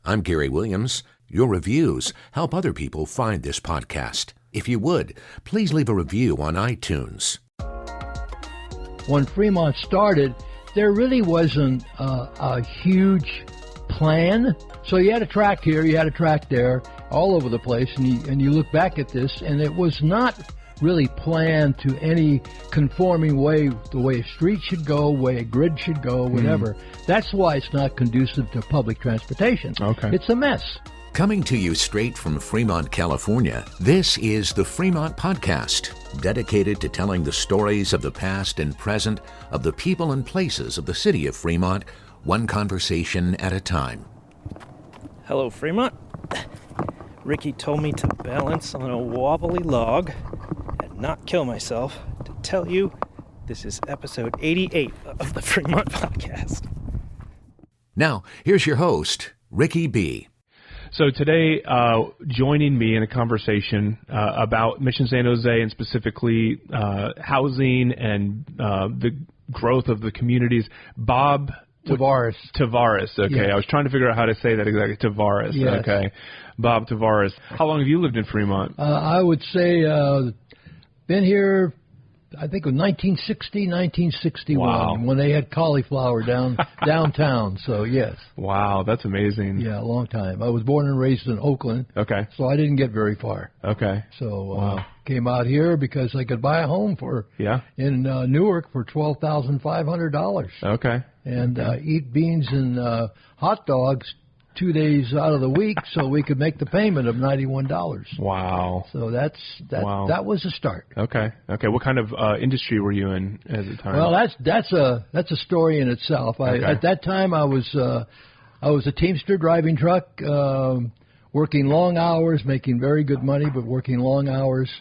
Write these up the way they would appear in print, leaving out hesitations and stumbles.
I'm Gary Williams. Your reviews help other people find this podcast. If you would, please leave a review on iTunes. When Fremont started, there really wasn't a huge plan. So you had a track here, you had a track there, all over the place, and you look back at this, and it was not really planned to any conforming way, the way a street should go, way a grid should go, whatever. That's why it's not conducive to public transportation. Okay. It's a mess. Coming to you straight from Fremont, California, this is the Fremont Podcast, dedicated to telling the stories of the past and present of the people and places of the city of Fremont, one conversation at a time. Hello, Fremont. Ricky told me to balance on a wobbly log and not kill myself to tell you this is episode 88 of the Fremont Podcast. Now, here's your host, Ricky B. So today, joining me in a conversation about Mission San Jose and specifically housing and the growth of the communities, Bob Tavares. Okay, Yes. I was trying to figure out how to say that exactly. Tavares. Yes. Okay, Bob Tavares. How long have you lived in Fremont? I would say been here, I think it was 1960, 1961, Wow. when they had cauliflower downtown. So, yes. Wow, that's amazing. Yeah, a long time. I was born and raised in Oakland, Okay. so I didn't get very far. Okay. So Wow. came out here because I could buy a home Yeah. in Newark for $12,500 Okay. and eat beans and hot dogs 2 days out of the week so we could make the payment of $91. Wow. So Wow. that was a start. Okay. Okay. What kind of industry were you in at the time? Well, that's a story in itself. Okay. At that time, I was a Teamster driving truck, working long hours, making very good money, but working long hours.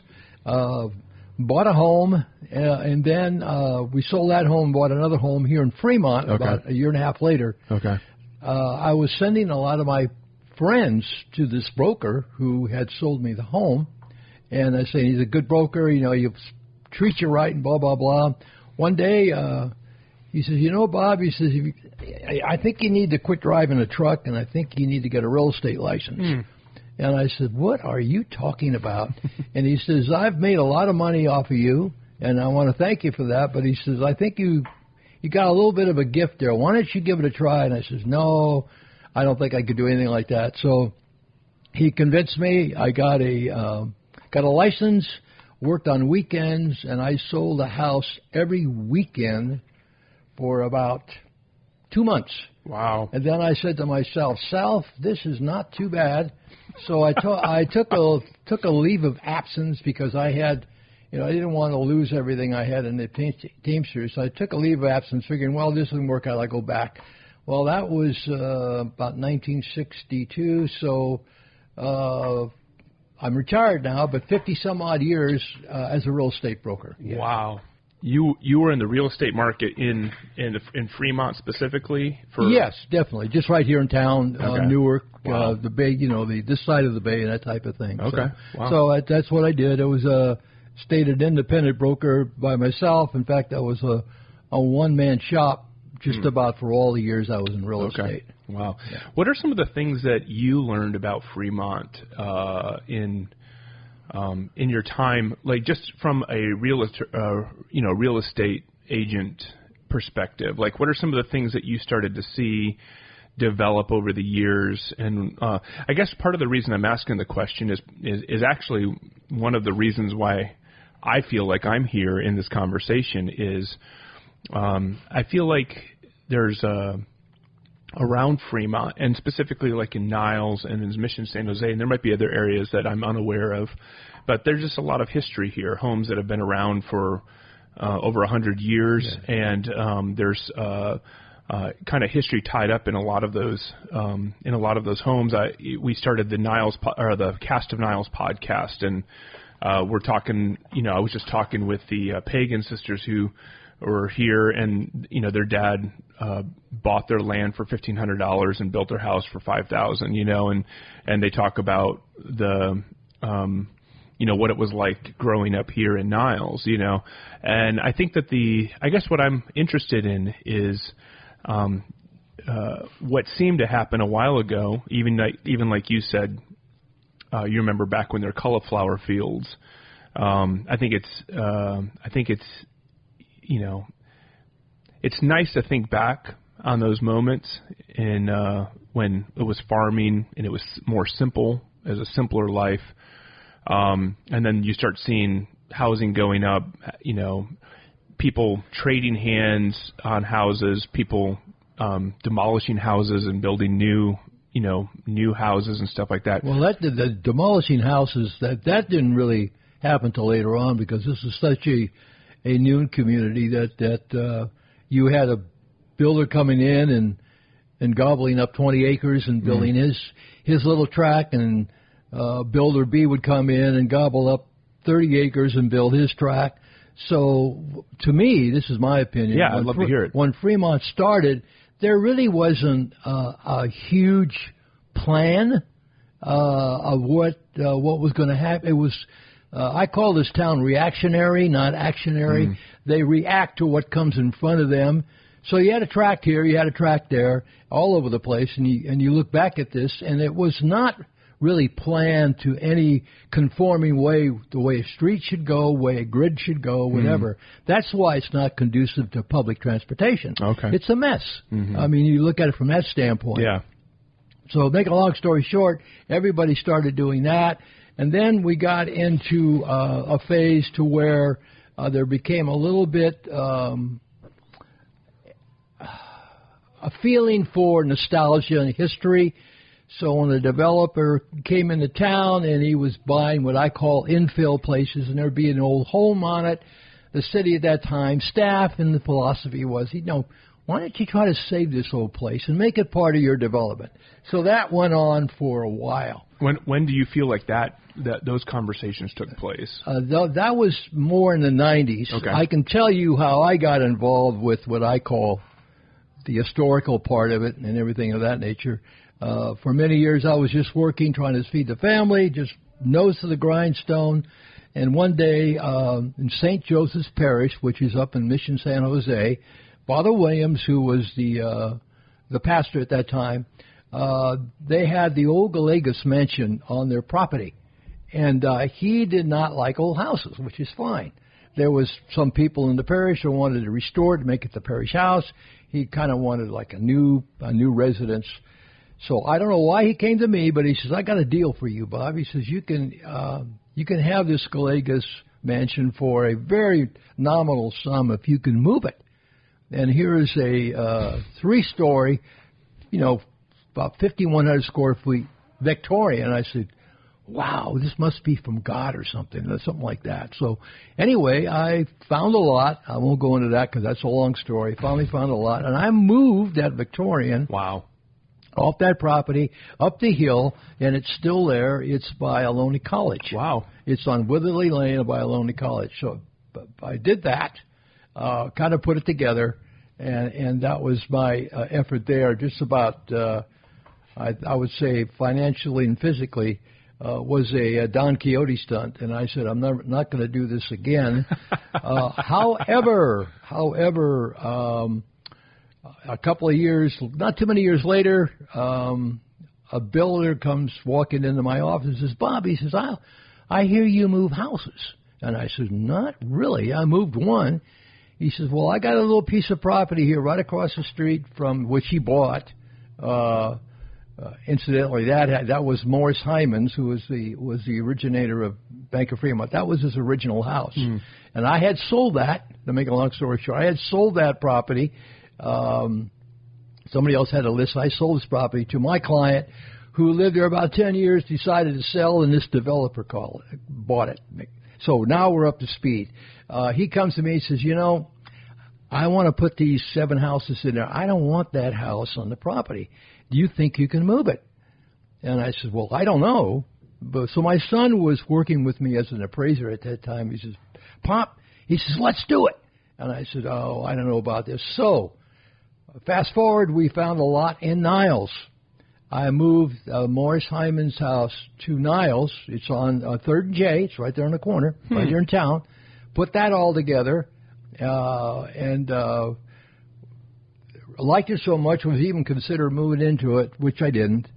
Bought a home, and then we sold that home, bought another home here in Fremont about a year and a half later. Okay. I was sending a lot of my friends to this broker who had sold me the home, and I said, he's a good broker, he'll treat you right and blah, blah, blah. One day, he says, Bob, he says, I think you need to quit driving a truck, and I think you need to get a real estate license. And I said, what are you talking about? And he says, I've made a lot of money off of you, and I want to thank you for that, but he says, I think you got a little bit of a gift there. Why don't you give it a try? And I says, no, I don't think I could do anything like that. So he convinced me. I got a license, worked on weekends, and I sold a house every weekend for about 2 months. Wow. And then I said to myself, Sal, this is not too bad. So I took a leave of absence because I had, I didn't want to lose everything I had in the Teamsters. So I took a leave of absence, figuring, well, this doesn't work out, I'll go back. Well, that was about 1962. So I'm retired now, but 50-some-odd years as a real estate broker. Yeah. Wow. You were in the real estate market in Fremont specifically? Yes, definitely. Just right here in town, Okay. Newark, Wow. the Bay, this side of the Bay, and that type of thing. Okay. Wow. So that's what I did. I was a stated independent broker by myself. In fact, I was a one-man shop just about for all the years I was in real estate. Wow. Yeah. What are some of the things that you learned about Fremont in your time, like just from a real estate agent perspective? Like, what are some of the things that you started to see develop over the years? And I guess part of the reason I'm asking the question is actually one of the reasons why I feel like I'm here in this conversation is I feel like there's around Fremont, and specifically like in Niles and in Mission San Jose, and there might be other areas that I'm unaware of, but there's just a lot of history here, homes that have been around for over 100 years, and there's kind of history tied up in a lot of those homes. We started the Cast of Niles podcast, and we're talking. I was just talking with the Pagan sisters who were here, and their dad bought their land for $1,500 and built their house for $5,000. And they talk about the what it was like growing up here in Niles. And I think that I guess what I'm interested in is what seemed to happen a while ago, even like you said, you remember back when there were cauliflower fields. I think it's it's nice to think back on those moments and when it was farming and it was more simple, as a simpler life. And then you start seeing housing going up, people trading hands on houses, people demolishing houses and building new houses and stuff like that. Well, the demolishing houses, that didn't really happen till later on, because this is such a new community that you had a builder coming in and gobbling up 20 acres and building his little tract, and builder B would come in and gobble up 30 acres and build his tract. So, to me, this is my opinion. Yeah, I'd love to hear it. When Fremont started, there really wasn't a huge plan of what was going to happen. It was, I call this town reactionary, not actionary. They react to what comes in front of them. So you had a tract here, you had a tract there, all over the place, and you look back at this, and it was not really planned to any conforming way, the way a street should go, way a grid should go, whatever. That's why it's not conducive to public transportation. Okay. It's a mess. I mean, you look at it from that standpoint. Yeah. So make a long story short, everybody started doing that, and then we got into a phase to where there became a little bit a feeling for nostalgia and history. So when the developer came into town and he was buying what I call infill places, and there'd be an old home on it, the city at that time, staff, and the philosophy was, why don't you try to save this old place and make it part of your development? So that went on for a while. When do you feel like that those conversations took place? That was more in the 90s. Okay. I can tell you how I got involved with what I call the historical part of it and everything of that nature. For many years, I was just working, trying to feed the family, just nose to the grindstone. And one day in St. Joseph's Parish, which is up in Mission San Jose, Father Williams, who was the pastor at that time, they had the old Gallegos mansion on their property. And he did not like old houses, which is fine. There was some people in the parish who wanted to restore it, to make it the parish house. He kind of wanted like a new residence. So I don't know why he came to me, but he says, I got a deal for you, Bob. He says, you can have this Gallegos mansion for a very nominal sum if you can move it. And here is a 3-story, about 5,100 square feet Victorian. I said, wow, this must be from God or something like that. So anyway, I found a lot. I won't go into that because that's a long story. Finally found a lot, and I moved that Victorian. Wow. Off that property, up the hill, and it's still there. It's by Ohlone College. Wow. It's on Witherly Lane by Ohlone College. So I did that, kind of put it together, and that was my effort there. Just about, I would say, financially and physically, was a Don Quixote stunt. And I said, I'm not going to do this again. However, a couple of years, not too many years later, a builder comes walking into my office and says, Bob, he says, I hear you move houses. And I said, not really. I moved one. He says, well, I got a little piece of property here right across the street from which he bought. Incidentally, that was Morris Hyman's, who was the originator of Bank of Fremont. That was his original house. And I had sold that, to make a long story short. I had sold that property. Somebody else had a list. I sold this property to my client, who lived there about 10 years, decided to sell, and this developer bought it. So now we're up to speed. He comes to me and says, I want to put these 7 houses in there. I don't want that house on the property. Do you think you can move it? And I said, well, I don't know. So my son was working with me as an appraiser at that time. He says, Pop, he says, let's do it. And I said, oh, I don't know about this. So fast forward, we found a lot in Niles. I moved Morris Hyman's house to Niles. It's on 3rd and J. It's right there in the corner, right here in town. Put that all together. And liked it so much, was even considered moving into it, which I didn't.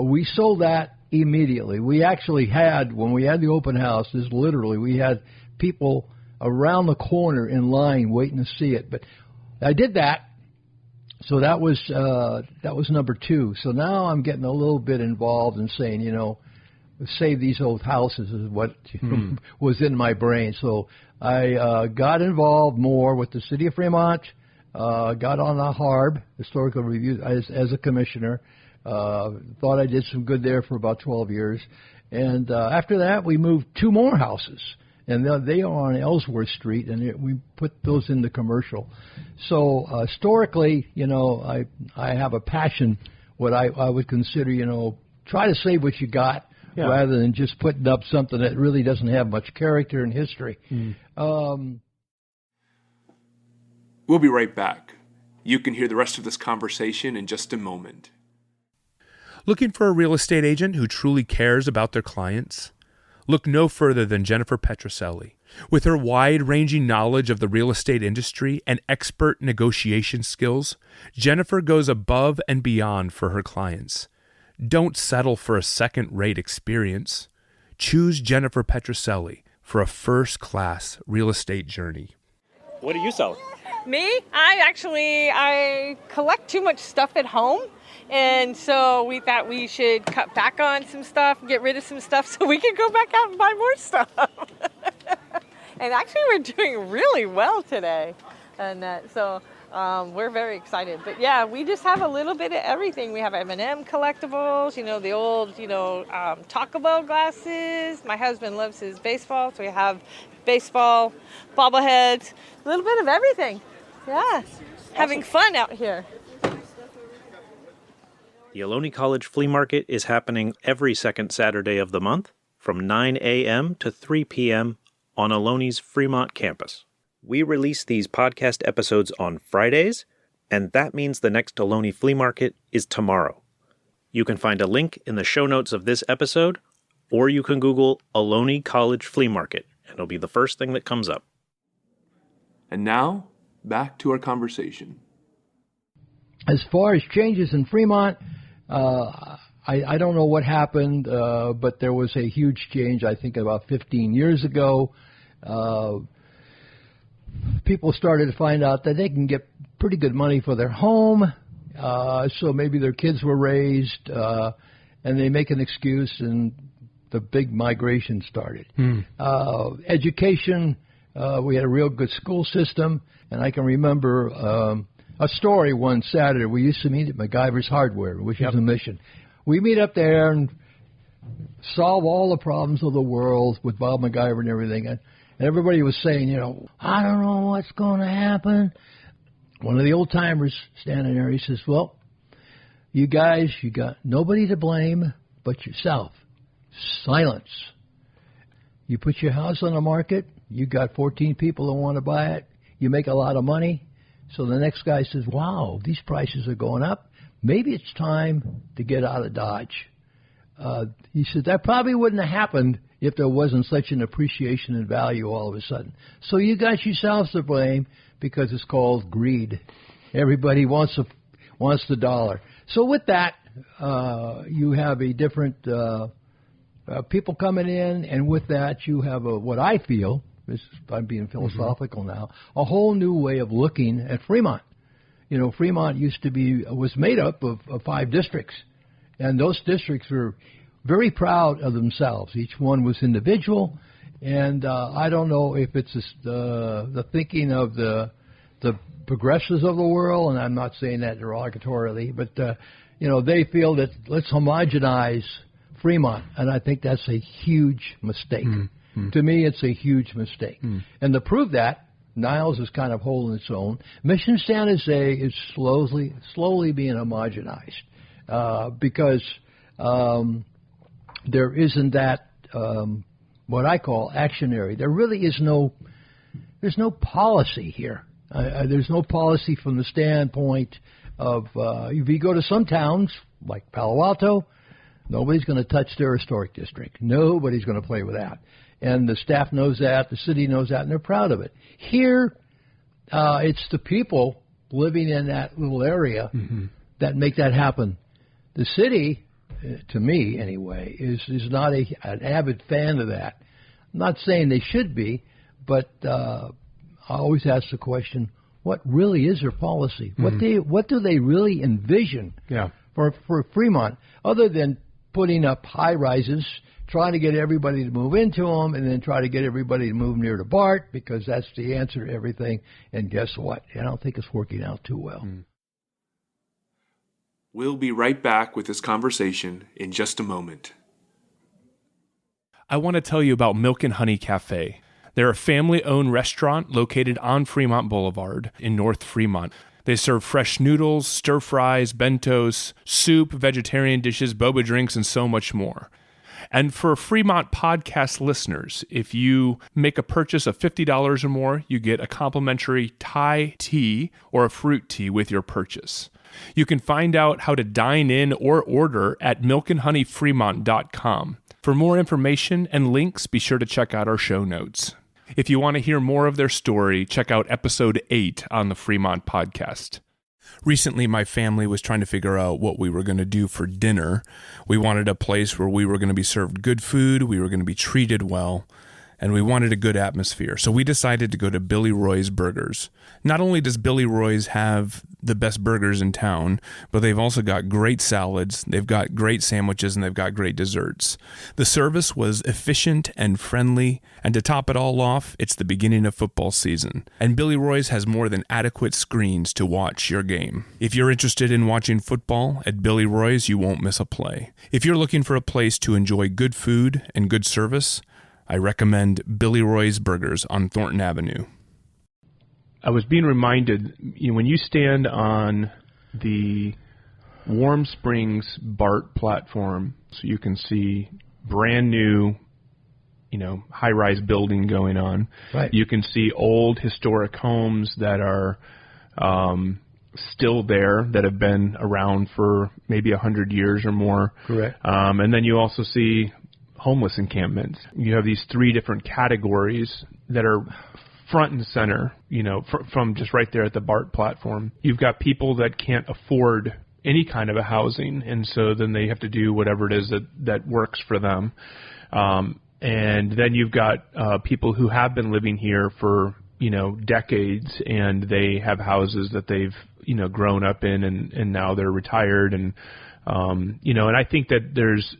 We sold that immediately. We actually had, when we had the open houses, literally, we had people around the corner in line waiting to see it. But I did that, so that was number 2. So now I'm getting a little bit involved in saying, save these old houses is what was in my brain. So I got involved more with the city of Fremont, got on the HARB, Historical Review, as a commissioner. Thought I did some good there for about 12 years. And after that, we moved 2 more houses. And they are on Ellsworth Street, and we put those into commercial. So historically, I have a passion, what I would consider, try to save what you got rather than just putting up something that really doesn't have much character and history. We'll be right back. You can hear the rest of this conversation in just a moment. Looking for a real estate agent who truly cares about their clients? Look no further than Jennifer Petroselli. With her wide-ranging knowledge of the real estate industry and expert negotiation skills, Jennifer goes above and beyond for her clients. Don't settle for a second-rate experience. Choose Jennifer Petroselli for a first-class real estate journey. What are you selling? Me? I collect too much stuff at home. And so we thought we should cut back on some stuff, get rid of some stuff so we can go back out and buy more stuff. And actually we're doing really well today. And so we're very excited. But yeah, we just have a little bit of everything. We have M&M collectibles, the old, Taco Bell glasses. My husband loves his baseball, so we have baseball, bobbleheads, a little bit of everything. Yeah, awesome. Having fun out here. The Ohlone College Flea Market is happening every second Saturday of the month from 9 a.m. to 3 p.m. on Ohlone's Fremont campus. We release these podcast episodes on Fridays, and that means the next Ohlone Flea Market is tomorrow. You can find a link in the show notes of this episode, or you can Google Ohlone College Flea Market, and it'll be the first thing that comes up. And now, back to our conversation. As far as changes in Fremont, I don't know what happened, but there was a huge change, I think, about 15 years ago. People started to find out that they can get pretty good money for their home, so maybe their kids were raised, and they make an excuse, and the big migration started. Education, we had a real good school system, and I can remember a story one Saturday. We used to meet at MacGyver's Hardware, which is a mission. We meet up there and solve all the problems of the world with Bob MacGyver and everything. And everybody was saying, I don't know what's going to happen. One of the old-timers standing there, he says, well, you guys, you got nobody to blame but yourself. Silence. You put your house on the market, you got 14 people that want to buy it, you make a lot of money. So the next guy says, wow, these prices are going up. Maybe it's time to get out of Dodge. He said, that probably wouldn't have happened if there wasn't such an appreciation in value all of a sudden. So you got yourselves to blame because it's called greed. Everybody wants the dollar. So with that, you have a different people coming in, and with that you have what I feel, I'm being philosophical now, a whole new way of looking at Fremont. Fremont was made up of 5 districts, and those districts were very proud of themselves. Each one was individual, and I don't know if it's the thinking of the progressives of the world, and I'm not saying that derogatorily, but they feel that let's homogenize Fremont, and I think that's a huge mistake. To me, it's a huge mistake. And to prove that, Niles is kind of holding its own. Mission San Jose is slowly being homogenized because there isn't that what I call actionary. There really is there's no policy here. There's no policy from the standpoint of if you go to some towns like Palo Alto, nobody's going to touch their historic district. Nobody's going to play with that. And the staff knows that, the city knows that, and they're proud of it. Here, it's the people living in that little area that make that happen. The city, to me anyway, is not an avid fan of that. I'm not saying they should be, but I always ask the question, what really is their policy? What do they really envision for Fremont, other than putting up high-rises, trying to get everybody to move into them, and then try to get everybody to move near to BART, because that's the answer to everything. And guess what? I don't think it's working out too well. We'll be right back with this conversation in just a moment. I want to tell you about Milk and Honey Cafe. They're a family-owned restaurant located on Fremont Boulevard in North Fremont. They serve fresh noodles, stir-fries, bentos, soup, vegetarian dishes, boba drinks, and so much more. And for Fremont podcast listeners, if you make a purchase of $50 or more, you get a complimentary Thai tea or a fruit tea with your purchase. You can find out how to dine in or order at milkandhoneyfremont.com. For more information and links, be sure to check out our show notes. If you want to hear more of their story, check out episode 8 on the Fremont podcast. Recently, my family was trying to figure out what we were going to do for dinner. We wanted a place where we were going to be served good food, we were going to be treated well, and we wanted a good atmosphere. So we decided to go to Billy Roy's Burgers. Not only does Billy Roy's have the best burgers in town, but they've also got great salads, they've got great sandwiches, and they've got great desserts. The service was efficient and friendly, and to top it all off, it's the beginning of football season, and Billy Roy's has more than adequate screens to watch your game. If you're interested in watching football, at Billy Roy's you won't miss a play. If you're looking for a place to enjoy good food and good service, I recommend Billy Roy's Burgers on Thornton Avenue. I was being reminded, when you stand on the Warm Springs BART platform, so you can see brand new, high-rise building going on. Right. You can see old historic homes that are still there, that have been around for maybe 100 years or more. Correct. And then you also see homeless encampments. You have these 3 different categories that are front and center, from just right there at the BART platform. You've got people that can't afford any kind of a housing, and so then they have to do whatever it is that works for them. And then you've got people who have been living here for, decades, and they have houses that they've, grown up in, and now they're retired. And, and I think that there's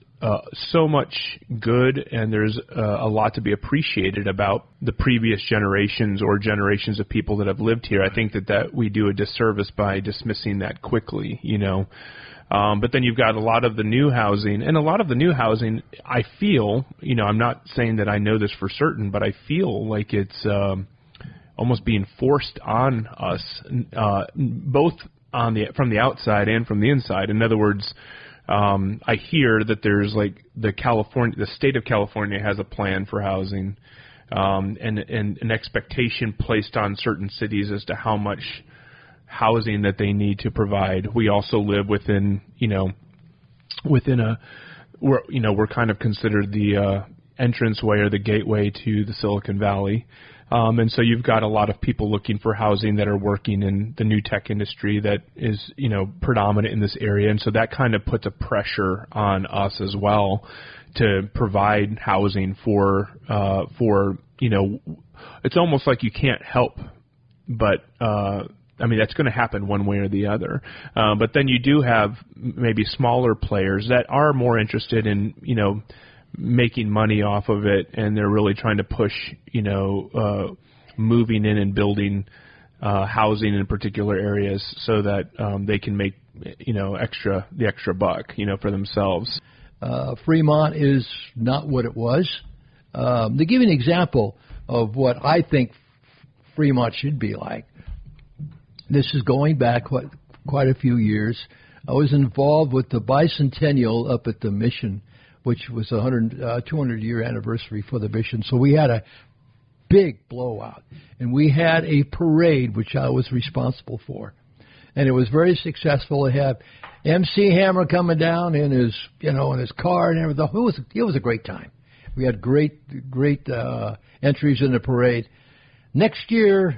so much good, and there's a lot to be appreciated about the previous generations or generations of people that have lived here. I think that we do a disservice by dismissing that quickly, But then you've got a lot of the new housing, and a lot of the new housing, I feel, I'm not saying that I know this for certain, but I feel like it's almost being forced on us, both from the outside and from the inside. In other words, I hear that there's the state of California has a plan for housing, and an expectation placed on certain cities as to how much housing that they need to provide. We also live within we're kind of considered the entranceway or the gateway to the Silicon Valley. And so you've got a lot of people looking for housing that are working in the new tech industry that is, predominant in this area. And so that kind of puts a pressure on us as well to provide housing for it's almost like you can't help but, that's going to happen one way or the other. But then you do have maybe smaller players that are more interested in, making money off of it, and they're really trying to push, moving in and building housing in particular areas so that they can make, the extra buck, for themselves. Fremont is not what it was. To give you an example of what I think Fremont should be like, this is going back quite a few years. I was involved with the Bicentennial up at the Mission, which was 200-year anniversary for the Mission. So we had a big blowout, and we had a parade, which I was responsible for. And it was very successful. They had MC Hammer coming down in his car and everything. It was a great time. We had great entries in the parade. Next year,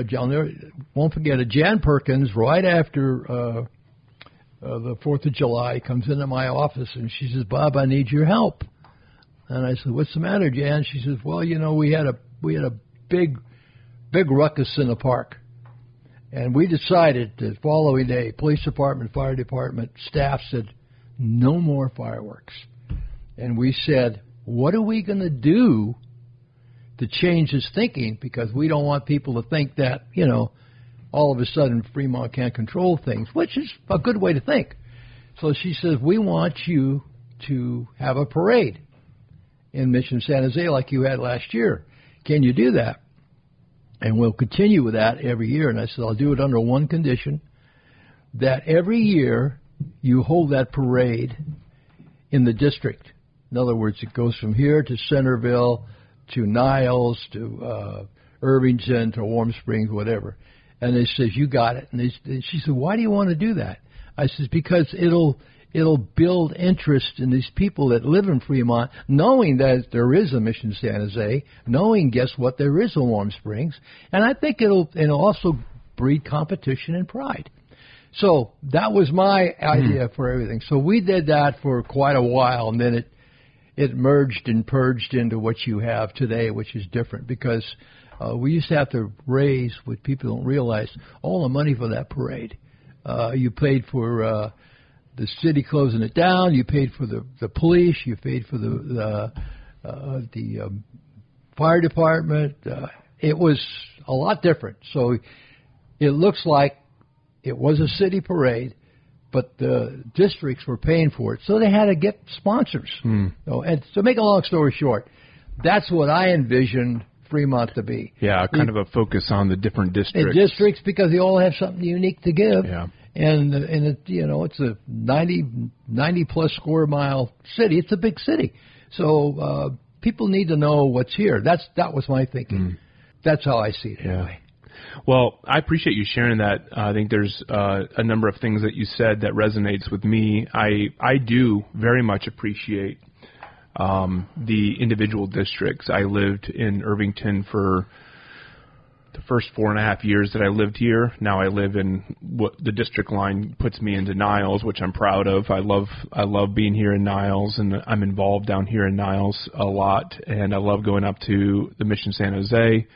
John, won't forget it, Jan Perkins, right after the 4th of July, comes into my office and she says, Bob, I need your help. And I said, what's the matter, Jan? She says, well, we had a big ruckus in the park. And we decided the following day, police department, fire department, staff said, no more fireworks. And we said, what are we going to do to change his thinking? Because we don't want people to think that, all of a sudden Fremont can't control things, which is a good way to think. So she says, we want you to have a parade in Mission San Jose like you had last year. Can you do that? And we'll continue with that every year. And I said, I'll do it under one condition, that every year you hold that parade in the district. In other words, it goes from here to Centerville to Niles to Irvington to Warm Springs, whatever. And they says, you got it. And she said, why do you want to do that? I says, because it'll build interest in these people that live in Fremont, knowing that there is a Mission San Jose, knowing, guess what, there is a Warm Springs. And I think it'll also breed competition and pride. So that was my idea for everything. So we did that for quite a while, and then it merged and purged into what you have today, which is different, because we used to have to raise, what people don't realize, all the money for that parade. You paid for the city closing it down, you paid for the police, you paid for the fire department. It was a lot different. So it looks like it was a city parade, but the districts were paying for it, so they had to get sponsors. So, and to make a long story short, that's what I envisioned Fremont to be. Yeah, kind of a focus on the different districts. Districts, because they all have something unique to give. Yeah. And it, it's a 90 plus square mile city. It's a big city, so people need to know what's here. That was my thinking. That's how I see it anyway. Well, I appreciate you sharing that. I think there's a number of things that you said that resonates with me. I do very much appreciate the individual districts. I lived in Irvington for the first 4.5 years that I lived here. Now I live in what the district line puts me into Niles, which I'm proud of. I love being here in Niles, and I'm involved down here in Niles a lot, and I love going up to the Mission San Jose.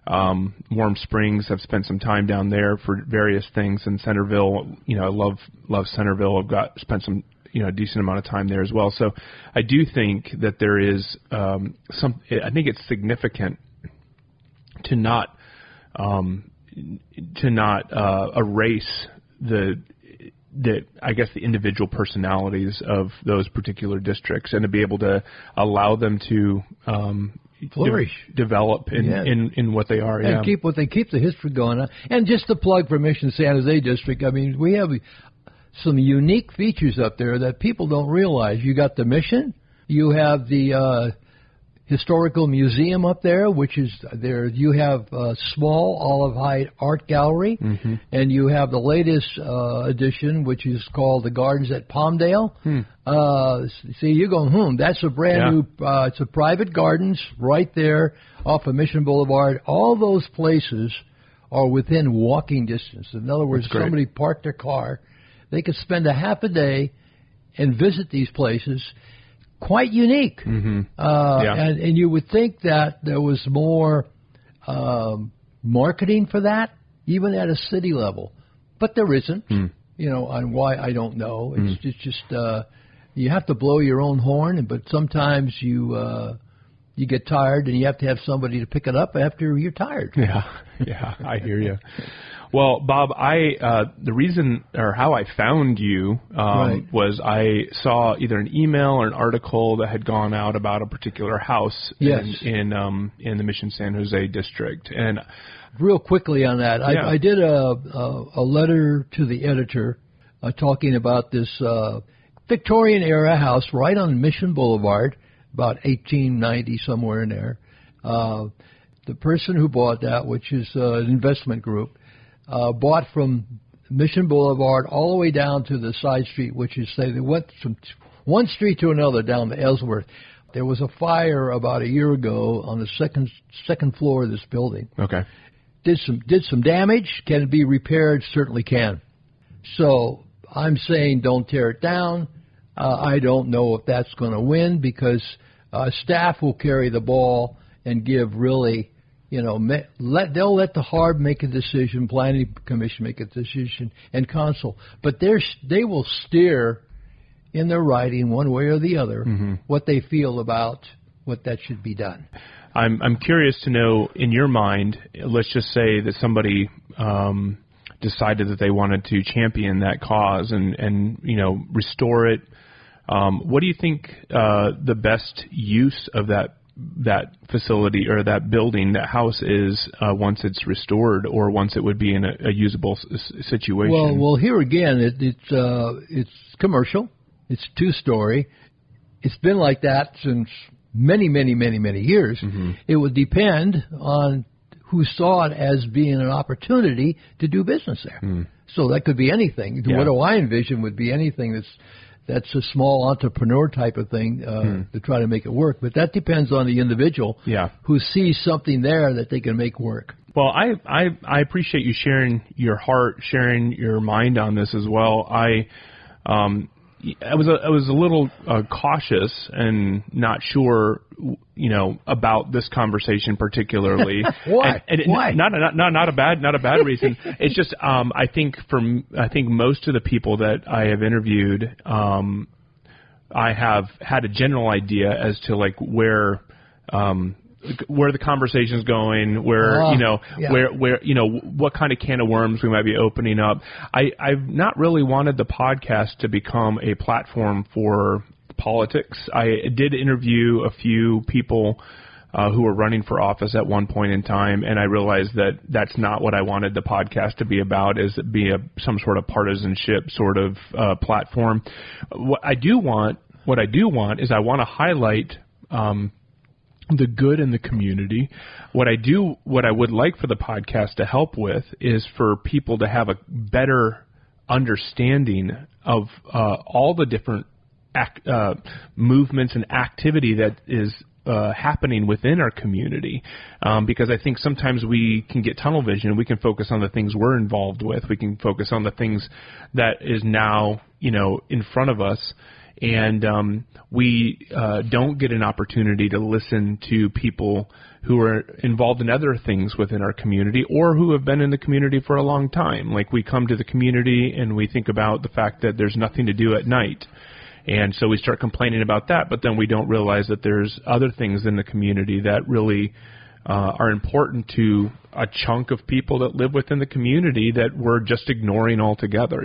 Warm Springs, I've spent some time down there for various things. In Centerville, I love Centerville. I've spent some a decent amount of time there as well. So I do think that there is I think it's significant to not erase the individual personalities of those particular districts, and to be able to allow them to flourish, develop in what they are, and keep the history going on. And just to plug for Mission San Jose District, I mean, we have some unique features up there that people don't realize. You got the Mission, you have the Historical Museum up there, which is there. You have a small Olive Height Art Gallery, and you have the latest edition, which is called the Gardens at Palmdale. See, you're going, that's a brand new. It's a private gardens right there off of Mission Boulevard. All those places are within walking distance. In other words, if somebody parked their car, they could spend a half a day and visit these places. Quite unique. And you would think that there was more marketing for that, even at a city level. But there isn't. On why, I don't know. It's just you have to blow your own horn, but sometimes you get tired and you have to have somebody to pick it up after you're tired. Yeah, I hear you. Well, Bob, the reason or how I found you was I saw either an email or an article that had gone out about a particular house in the Mission San Jose district. And real quickly on that, I did a letter to the editor talking about this Victorian era house right on Mission Boulevard, about 1890, somewhere in there. The person who bought that, which is an investment group, bought from Mission Boulevard all the way down to the side street, which is, they went from one street to another down to Ellsworth. There was a fire about a year ago on the second floor of this building. Okay. Did some damage. Can it be repaired? Certainly can. So I'm saying don't tear it down. I don't know if that's going to win because staff will carry the ball and give really, they'll let the HARB make a decision, Planning Commission make a decision, and Council. But they will steer in their writing one way or the other what they feel about what that should be done. I'm curious to know, in your mind, let's just say that somebody decided that they wanted to champion that cause and restore it. What do you think the best use of that facility or that building, that house is once it's restored or once it would be in a usable situation? Well, here again, it's commercial. It's 2-story. It's been like that since many, many, many, many years. It would depend on who saw it as being an opportunity to do business there. So that could be anything. Yeah. What do I envision would be anything that's a small entrepreneur type of thing to try to make it work. But that depends on the individual who sees something there that they can make work. Well, I appreciate you sharing your heart, sharing your mind on this as well. I was a little cautious and not sure, about this conversation particularly. Why? Why? Not a bad reason. It's just I think most of the people that I have interviewed, I have had a general idea as to like where the conversation's going, where what kind of can of worms we might be opening up. I've not really wanted the podcast to become a platform for politics. I did interview a few people who were running for office at one point in time, and I realized that that's not what I wanted the podcast to be about, is be some sort of partisanship sort of platform. What I do want is I want to highlight the good in the community. What I would like for the podcast to help with is for people to have a better understanding of all the different movements and activity that is happening within our community, because I think sometimes we can get tunnel vision. We can focus on the things we're involved with. We can focus on the things that is now in front of us. And we don't get an opportunity to listen to people who are involved in other things within our community or who have been in the community for a long time. Like, we come to the community and we think about the fact that there's nothing to do at night. And so we start complaining about that, but then we don't realize that there's other things in the community that really are important to a chunk of people that live within the community that we're just ignoring altogether,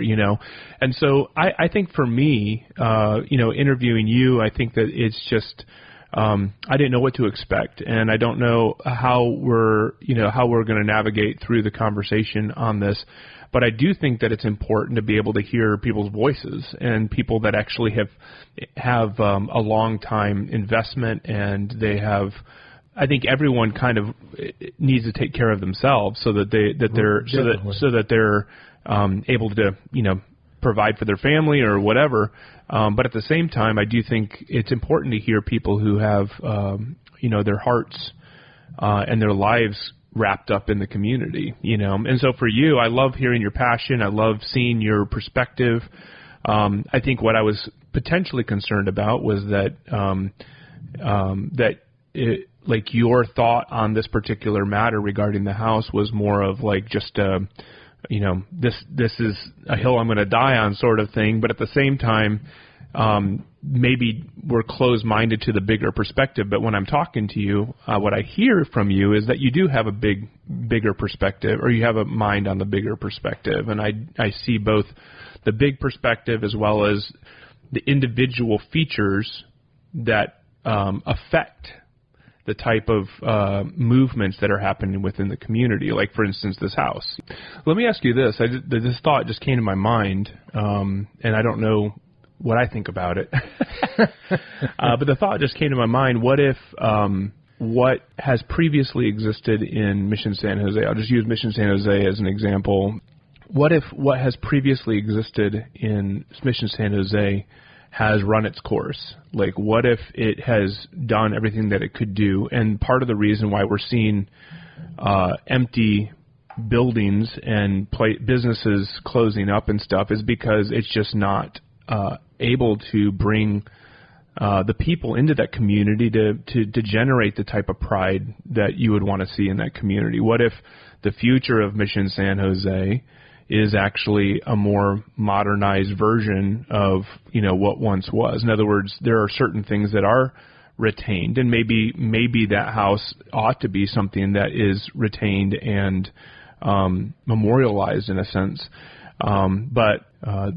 And so I think for me, interviewing you, I think that it's just, I didn't know what to expect, and I don't know how we're going to navigate through the conversation on this. But I do think that it's important to be able to hear people's voices and people that actually have a long time investment, and they have. I think everyone kind of needs to take care of themselves so that they're able to provide for their family or whatever. But at the same time, I do think it's important to hear people who have their hearts and their lives wrapped up in the community, And so for you, I love hearing your passion. I love seeing your perspective. I think what I was potentially concerned about was that like your thought on this particular matter regarding the house was more of like just this is a hill I'm going to die on sort of thing. But at the same time, maybe we're closed-minded to the bigger perspective. But when I'm talking to you, what I hear from you is that you do have a bigger perspective, or you have a mind on the bigger perspective. And I see both the big perspective as well as the individual features that affect the type of movements that are happening within the community, like, for instance, this house. Let me ask you this. This thought just came to my mind, and I don't know what I think about it. But the thought just came to my mind, what if what has previously existed in Mission San Jose, I'll just use Mission San Jose as an example, what if what has previously existed in Mission San Jose has run its course? Like, what if it has done everything that it could do? And part of the reason why we're seeing empty buildings and businesses closing up and stuff is because it's just not able to bring the people into that community to generate the type of pride that you would want to see in that community. What if the future of Mission San Jose is actually a more modernized version of, you know, what once was? In other words, there are certain things that are retained, and maybe that house ought to be something that is retained and memorialized in a sense. But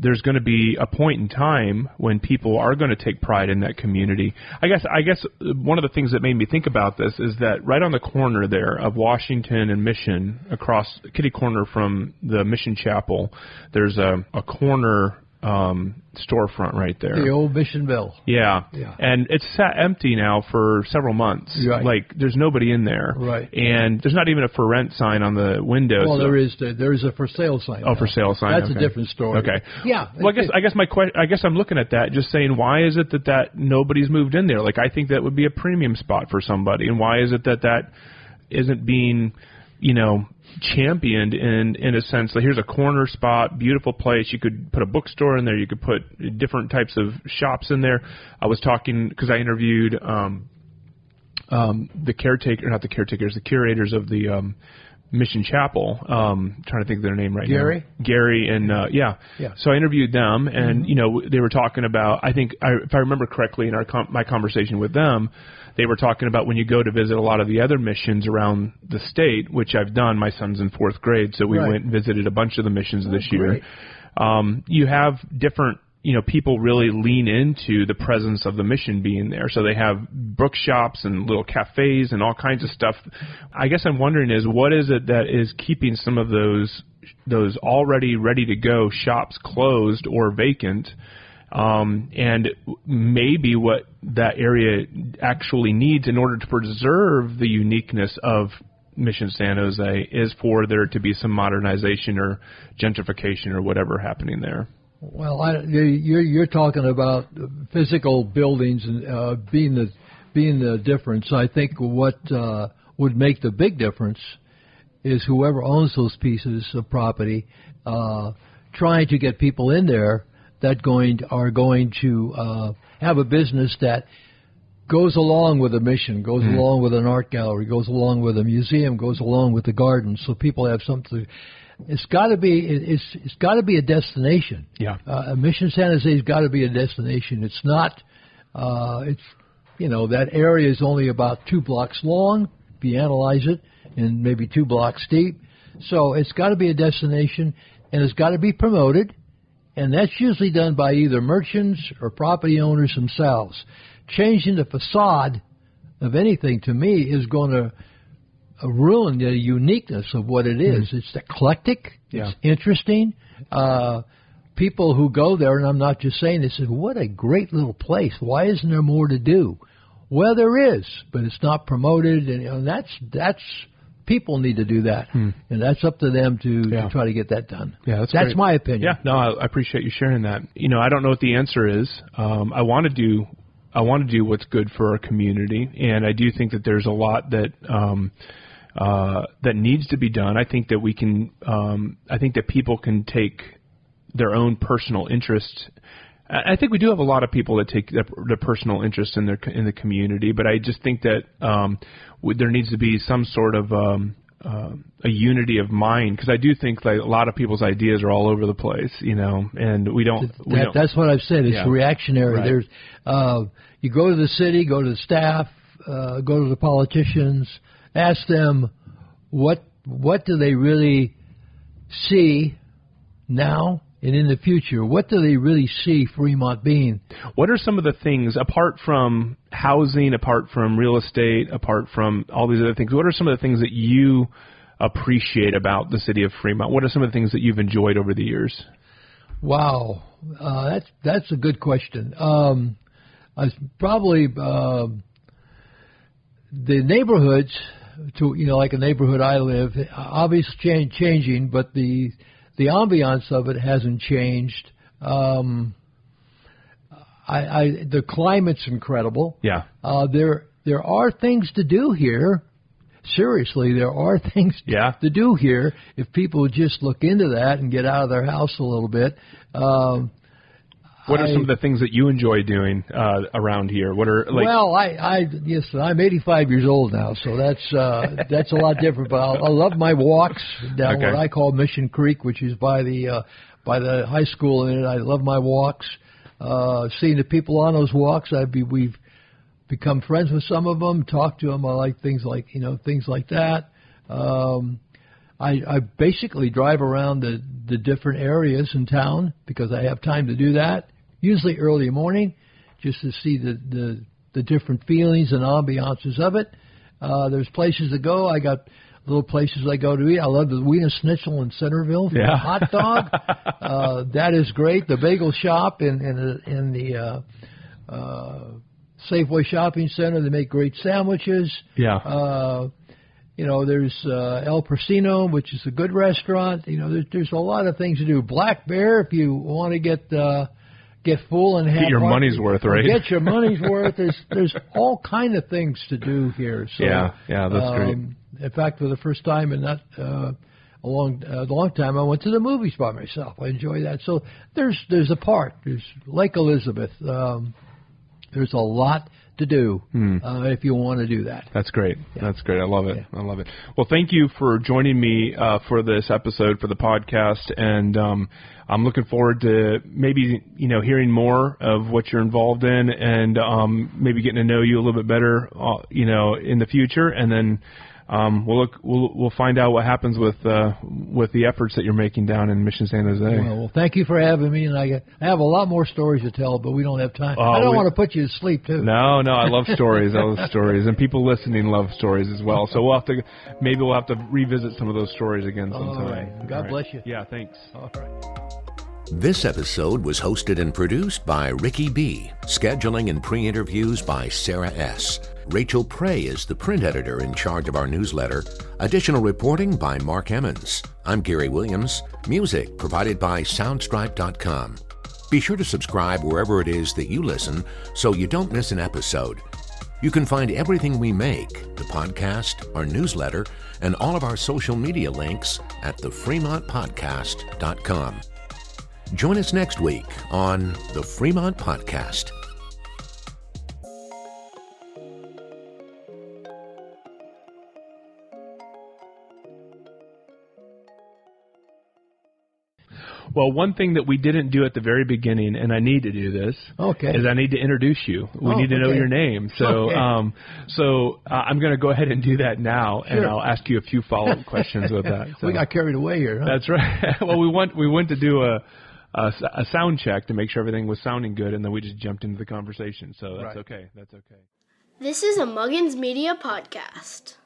there's going to be a point in time when people are going to take pride in that community. I guess one of the things that made me think about this is that right on the corner there of Washington and Mission, across kitty corner from the Mission Chapel, there's a corner storefront right there. The old Missionville. Yeah. And it's sat empty now for several months. Right. Like, there's nobody in there. Right. And there's not even a for rent sign on the windows. Well, there is a for sale sign. Oh, for sale sign. That's okay. a different story. Okay. Yeah. Well, I guess I'm looking at that, just saying, why is it that nobody's moved in there? Like, I think that would be a premium spot for somebody, and why is it that isn't being, you know, championed in a sense? Like, here's a corner spot, beautiful place. You could put a bookstore in there. You could put different types of shops in there. I was talking because I interviewed the curators of the Mission Chapel. Trying to think of their name right now. Gary and yeah. So I interviewed them, and you know, they were talking about. I think if I remember correctly in my conversation with them, they were talking about when you go to visit a lot of the other missions around the state, which I've done. My son's in 4th grade, so we went and visited a bunch of the missions this year. You have different, you know, people really lean into the presence of the mission being there. So they have bookshops and little cafes and all kinds of stuff. I guess I'm wondering is, what is it that is keeping some of those already ready to go shops closed or vacant? And maybe what that area actually needs in order to preserve the uniqueness of Mission San Jose is for there to be some modernization or gentrification or whatever happening there. Well, you're talking about physical buildings and being the difference. I think what would make the big difference is whoever owns those pieces of property trying to get people in there that are going to have a business that goes along with a mission, goes along with an art gallery, goes along with a museum, goes along with the garden, so people have something. It's got to be a destination. Yeah. Mission San Jose's got to be a destination. It's not. That area is only about 2 blocks long if you analyze it, and maybe 2 blocks deep. So it's got to be a destination, and it's got to be promoted. And that's usually done by either merchants or property owners themselves. Changing the facade of anything, to me, is going to ruin the uniqueness of what it is. It's eclectic. It's interesting. People who go there, and I'm not just saying this, say, what a great little place. Why isn't there more to do? Well, there is, but it's not promoted, and that's people need to do that, and that's up to them to try to get that done. Yeah, that's my opinion. Yeah, no, I appreciate you sharing that. You know, I don't know what the answer is. I want to do what's good for our community, and I do think that there's a lot that that needs to be done. I think that we can. I think that people can take their own personal interest. I think we do have a lot of people that take their personal interest in the community, but I just think that there needs to be some sort of a unity of mind, because I do think like a lot of people's ideas are all over the place, you know, and we don't. That's what I've said. It's reactionary. Right. There's you go to the city, go to the staff, go to the politicians, ask them what do they really see now. And in the future, what do they really see Fremont being? What are some of the things, apart from housing, apart from real estate, apart from all these other things, what are some of the things that you appreciate about the city of Fremont? What are some of the things that you've enjoyed over the years? Wow, that's a good question. Probably the neighborhoods, like a neighborhood I live, obviously changing, but the ambiance of it hasn't changed. I the climate's incredible. Yeah. There are things to do here. Seriously, there are things to do here if people would just look into that and get out of their house a little bit. What are some of the things that you enjoy doing around here? What are Well, I'm 85 years old now, so that's a lot different. But I love my walks down what I call Mission Creek, which is by the high school, and I love my walks. Seeing the people on those walks, we've become friends with some of them, talk to them. I like things like that. I basically drive around the different areas in town because I have time to do that, usually early morning, just to see the different feelings and ambiances of it. There's places to go. I got little places I go to eat. I love the Wiener Schnitzel in Centerville for the hot dog. That is great. The bagel shop in the Safeway Shopping Center, they make great sandwiches. Yeah. There's El Porcino, which is a good restaurant. There's a lot of things to do. Black Bear, if you want to get full and get your money's worth, right? Get your money's worth. There's all kind of things to do here. So, yeah, that's great. In fact, for the first time in a long time, I went to the movies by myself. I enjoy that. So there's a park. There's Lake Elizabeth. There's a lot to do if you want to do that. That's great. Yeah. That's great. I love it. Yeah. I love it. Well, thank you for joining me for this episode for the podcast, and I'm looking forward to maybe hearing more of what you're involved in, and maybe getting to know you a little bit better, in the future, and then we'll find out what happens with the efforts that you're making down in Mission San Jose. Well, thank you for having me, and I have a lot more stories to tell, but we don't have time. I don't want to put you to sleep too. No, I love stories. I love stories, and people listening love stories as well. So we'll have to revisit some of those stories again sometime. All right. God bless you. Yeah, thanks. All right. This episode was hosted and produced by Ricky B. Scheduling and pre-interviews by Sarah S. Rachel Prey is the print editor in charge of our newsletter. Additional reporting by Mark Emmons. I'm Gary Williams. Music provided by Soundstripe.com. Be sure to subscribe wherever it is that you listen so you don't miss an episode. You can find everything we make, the podcast, our newsletter, and all of our social media links at thefremontpodcast.com. Join us next week on the Fremont Podcast. Well, one thing that we didn't do at the very beginning, and I need to do this, is I need to introduce you. We need to know your name. So, I'm going to go ahead and do that now, and I'll ask you a few follow-up questions with that. So. We got carried away here. Huh? That's right. Well, we went to do a sound check to make sure everything was sounding good, and then we just jumped into the conversation. So that's okay. That's okay. This is a Muggins Media podcast.